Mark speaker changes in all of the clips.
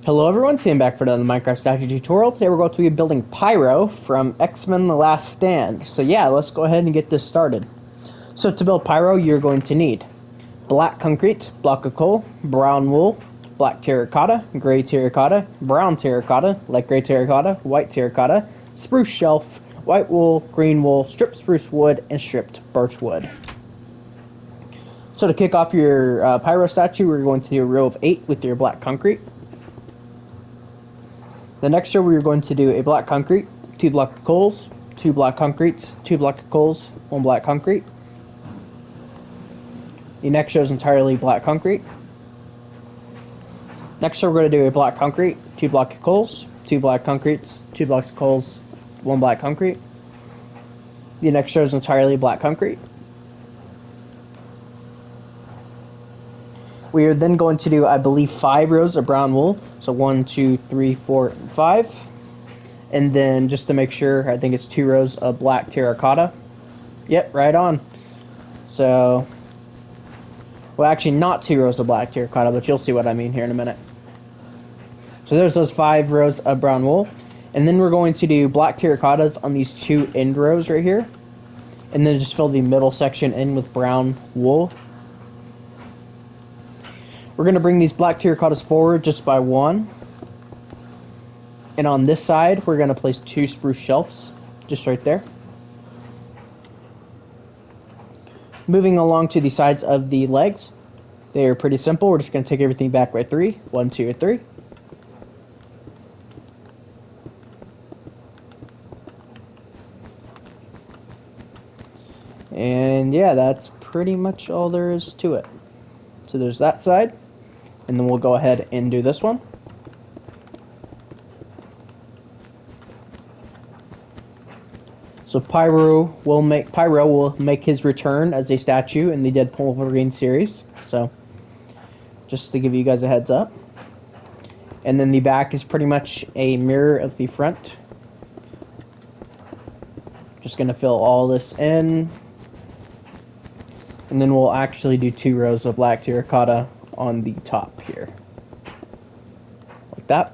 Speaker 1: Hello everyone, Sam back for another Minecraft statue tutorial. Today we're going to be building Pyro from X-Men The Last Stand. So yeah, let's go ahead and get this started. So to build Pyro, you're going to need black concrete, block of coal, brown wool, black terracotta, gray terracotta, brown terracotta, light gray terracotta, white terracotta, spruce shelf, white wool, green wool, stripped spruce wood, and stripped birch wood. So to kick off your Pyro statue, we're going to do a row of 8 with your black concrete. The next row we are going to do a black concrete, 2 block of coals, 2 black concretes, 2 block of coals, 1 black concrete. The next row is entirely black concrete. Next row we're going to do a black concrete, 2 block of coals, 2 black concretes, 2 blocks of coals, 1 black concrete. The next row is entirely black concrete. We are then going to do, I believe, 5 rows of brown wool. So 1, 2, 3, 4, and 5. And then, just to make sure, I think it's 2 rows of black terracotta. Yep, right on. So, well, actually not 2 rows of black terracotta, but you'll see what I mean here in a minute. So there's those 5 rows of brown wool. And then we're going to do black terracottas on these 2 end rows right here. And then just fill the middle section in with brown wool. We're going to bring these black terracottas forward just by 1. And on this side, we're going to place 2 spruce shelves, just right there. Moving along to the sides of the legs, they are pretty simple. We're just going to take everything back by 3. 1, 2, and 3. And yeah, that's pretty much all there is to it. So there's that side. And then we'll go ahead and do this one. So Pyro will make his return as a statue in the Deadpool Wolverine series. So just to give you guys a heads up. And then the back is pretty much a mirror of the front. Just gonna fill all this in. And then we'll actually do 2 rows of black terracotta on the top here. Like that.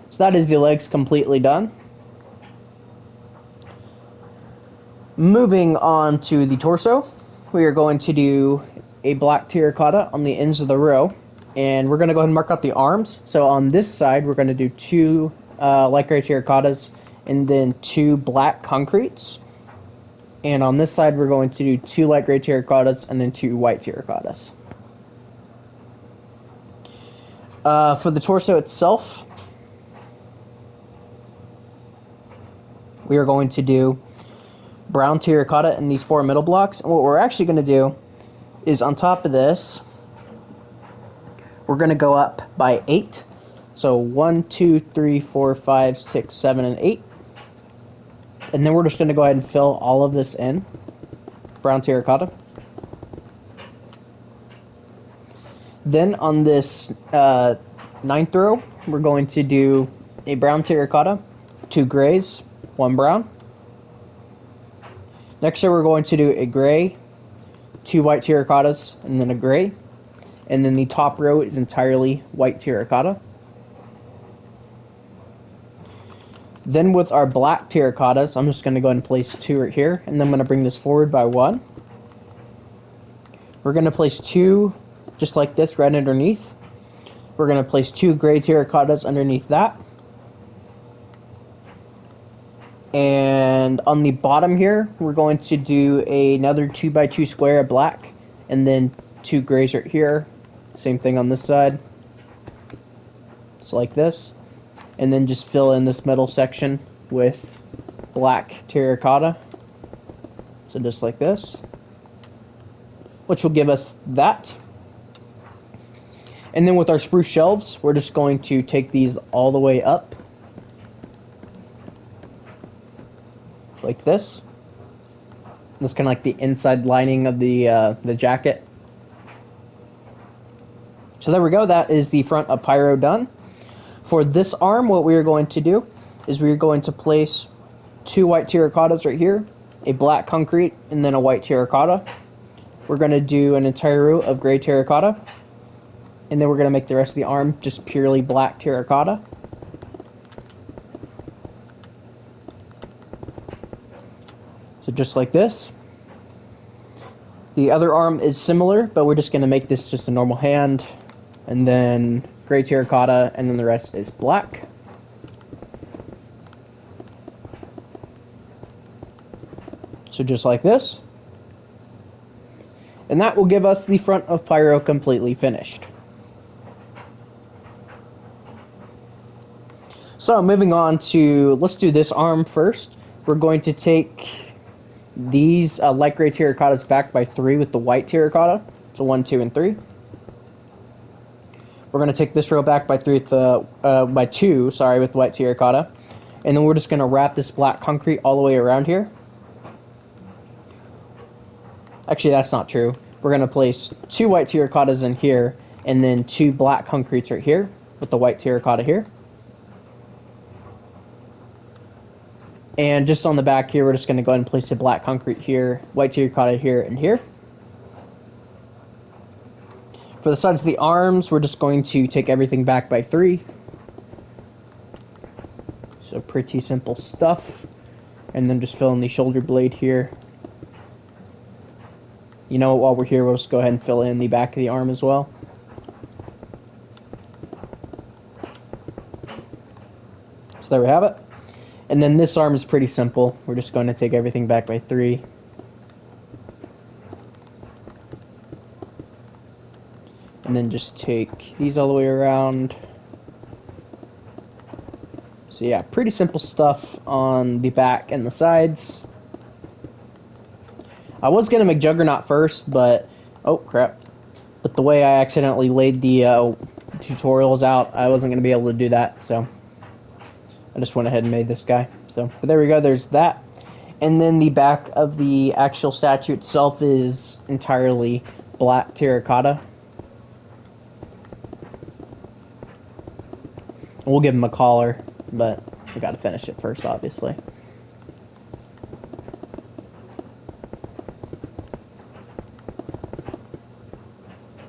Speaker 1: So that is the legs completely done. Moving on to the torso, we are going to do a black terracotta on the ends of the row. And we're going to go ahead and mark out the arms. So on this side, we're going to do 2 light gray terracottas and then 2 black concretes. And on this side, we're going to do 2 light gray terracottas and then 2 white terracottas. For the torso itself, we are going to do brown terracotta in these 4 middle blocks. And what we're actually going to do is on top of this, we're going to go up by 8. So 1, 2, 3, 4, 5, 6, 7, and 8. And then we're just going to go ahead and fill all of this in. Brown terracotta. Then on this 9th row, we're going to do a brown terracotta, 2 grays, 1 brown. Next row we're going to do a gray, 2 white terracottas, and then a gray. And then the top row is entirely white terracotta. Then with our black terracottas, I'm just going to go ahead and place 2 right here, and then I'm going to bring this forward by 1. We're going to place 2 just like this right underneath. We're going to place 2 gray terracottas underneath that. And on the bottom here, we're going to do another 2x2 square of black, and then 2 grays right here. Same thing on this side. Just like this. And then just fill in this middle section with black terracotta. So just like this. Which will give us that. And then with our spruce shelves, we're just going to take these all the way up. Like this. That's kind of like the inside lining of the jacket. So there we go. That is the front of Pyro done. For this arm, what we are going to do is we are going to place 2 white terracottas right here, a black concrete, and then a white terracotta. We're going to do an entire row of gray terracotta. And then we're going to make the rest of the arm just purely black terracotta. So just like this. The other arm is similar, but we're just going to make this just a normal hand. And then gray terracotta, and then the rest is black. So just like this. And that will give us the front of Pyro completely finished. So moving on to, let's do this arm first. We're going to take these light gray terracottas back by 3 with the white terracotta. So 1, 2, and 3. We're going to take this row back by 3 with the, by 2, sorry, with white terracotta. And then we're just going to wrap this black concrete all the way around here. Actually, that's not true. We're going to place 2 white terracottas in here, and then 2 black concretes right here, with the white terracotta here. And just on the back here, we're just going to go ahead and place the black concrete here, white terracotta here, and here. For the sides of the arms, we're just going to take everything back by 3. So pretty simple stuff. And then just fill in the shoulder blade here. You know what, while we're here, we'll just go ahead and fill in the back of the arm as well. So there we have it. And then this arm is pretty simple. We're just going to take everything back by 3. And then just take these all the way around. So yeah, pretty simple stuff on the back and the sides. I was going to make Juggernaut first, but... oh, crap. But the way I accidentally laid the tutorials out, I wasn't going to be able to do that, so... I just went ahead and made this guy. So, but there we go, there's that. And then the back of the actual statue itself is entirely black terracotta. We'll give him a collar, but we got to finish it first, obviously.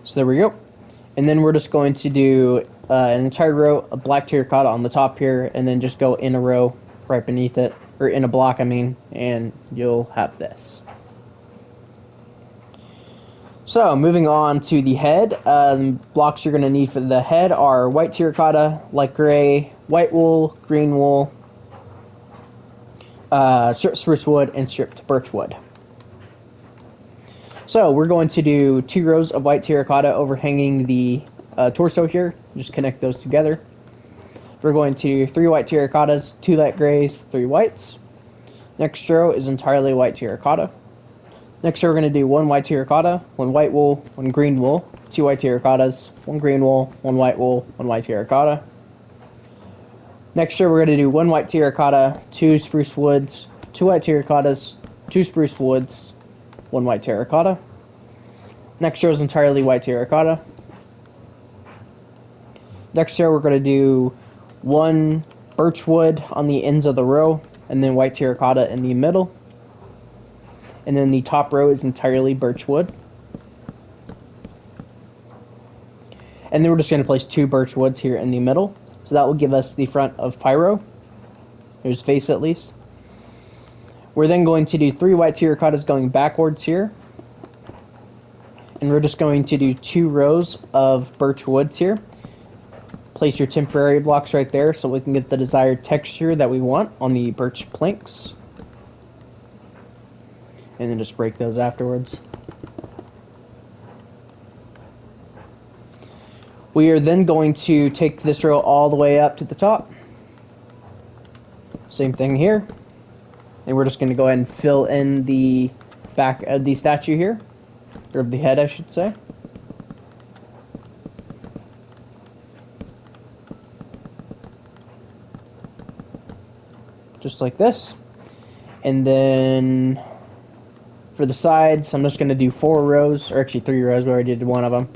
Speaker 1: So there we go. And then we're just going to do an entire row of black terracotta on the top here, and then just go in a row right beneath it, or in a block, I mean, and you'll have this. So, moving on to the head, blocks you're going to need for the head are white terracotta, light gray, white wool, green wool, stripped spruce wood, and stripped birch wood. So, we're going to do 2 rows of white terracotta overhanging the torso here. Just connect those together. We're going to do 3 white terracottas, 2 light grays, 3 whites. Next row is entirely white terracotta. Next row we're going to do 1 white terracotta, 1 white wool, 1 green wool, 2 white terracottas, 1 green wool, 1 white wool, 1 white terracotta. Next row we're going to do 1 white terracotta, 2 spruce woods, 2 white terracottas, 2 spruce woods, 1 white terracotta. Next row is entirely white terracotta. Next row we're going to do 1 birch wood on the ends of the row, and then white terracotta in the middle. And then the top row is entirely birch wood. And then we're just going to place 2 birch woods here in the middle. So that will give us the front of Pyro. His face at least. We're then going to do 3 white terracottas going backwards here. And we're just going to do 2 rows of birch woods here. Place your temporary blocks right there so we can get the desired texture that we want on the birch planks. And then just break those afterwards. We are then going to take this row all the way up to the top. Same thing here. And we're just going to go ahead and fill in the back of the statue here. Or of the head, I should say. Just like this. And then for the sides, I'm just going to do 4 rows, or actually 3 rows, we already did 1 of them.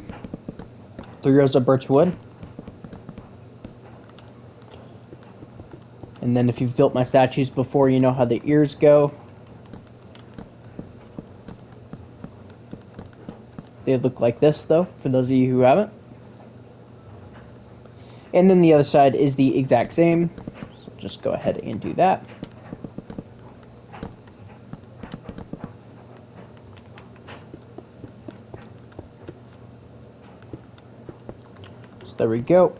Speaker 1: 3 rows of birch wood. And then if you've built my statues before, you know how the ears go. They look like this, though, for those of you who haven't. And then the other side is the exact same. So just go ahead and do that. So there we go.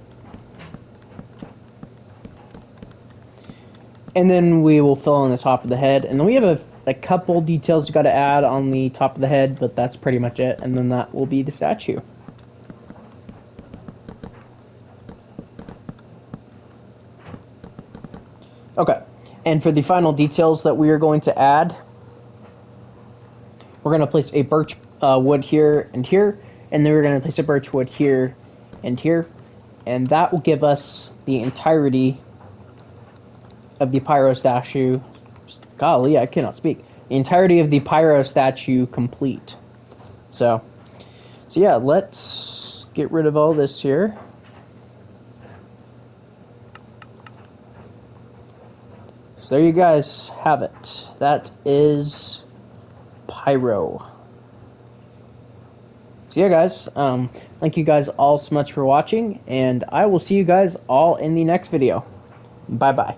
Speaker 1: And then we will fill in the top of the head. And then we have a couple details you got to add on the top of the head, but that's pretty much it. And then that will be the statue. Okay, and for the final details that we are going to add, we're going to place a birch wood here, and then we're going to place a birch wood here and here, and that will give us the entirety of the Pyro statue. Golly, I cannot speak. The entirety of the Pyro statue complete. So yeah, let's get rid of all this here. There you guys have it. That is Pyro. So yeah, guys, thank you guys all so much for watching, and I will see you guys all in the next video. Bye-bye.